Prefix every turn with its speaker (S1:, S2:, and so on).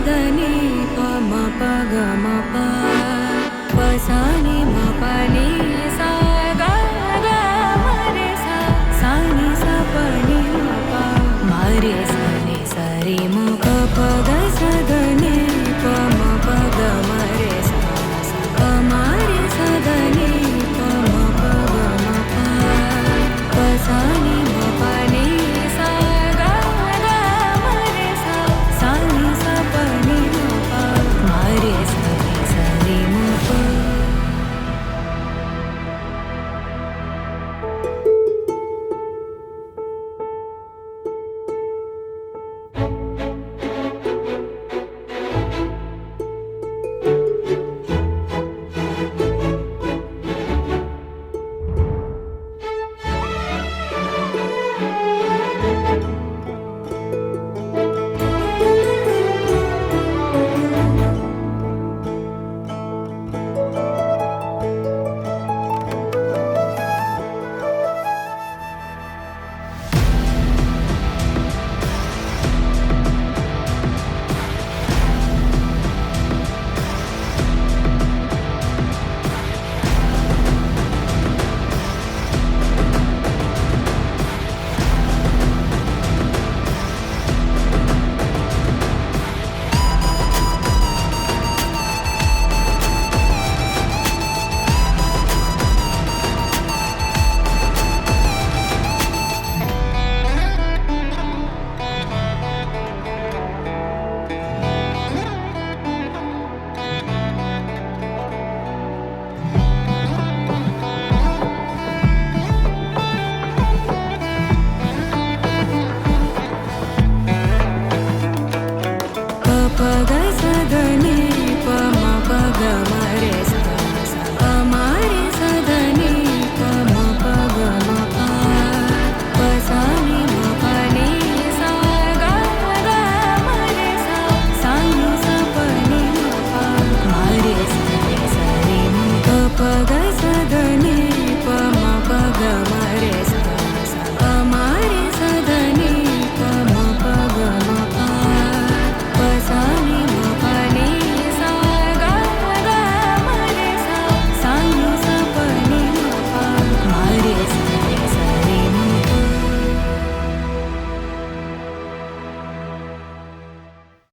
S1: దని ప మ ప గ మ ప ప సా ని మ ప ని సా గ గ మ రే సా సా ని సా ప ని మ ప మ రే సా ని సా రి మ ప ప గ స ద ని ప మ ప గ మ రే సా సా ప మ రే సా ద ని ప మ ప గ మ ప ప సా ని మ ప ని సా గ గ మ రే సా సా ని సా ప ని మ ప మ రే సా ని సా రి మ ప ప గ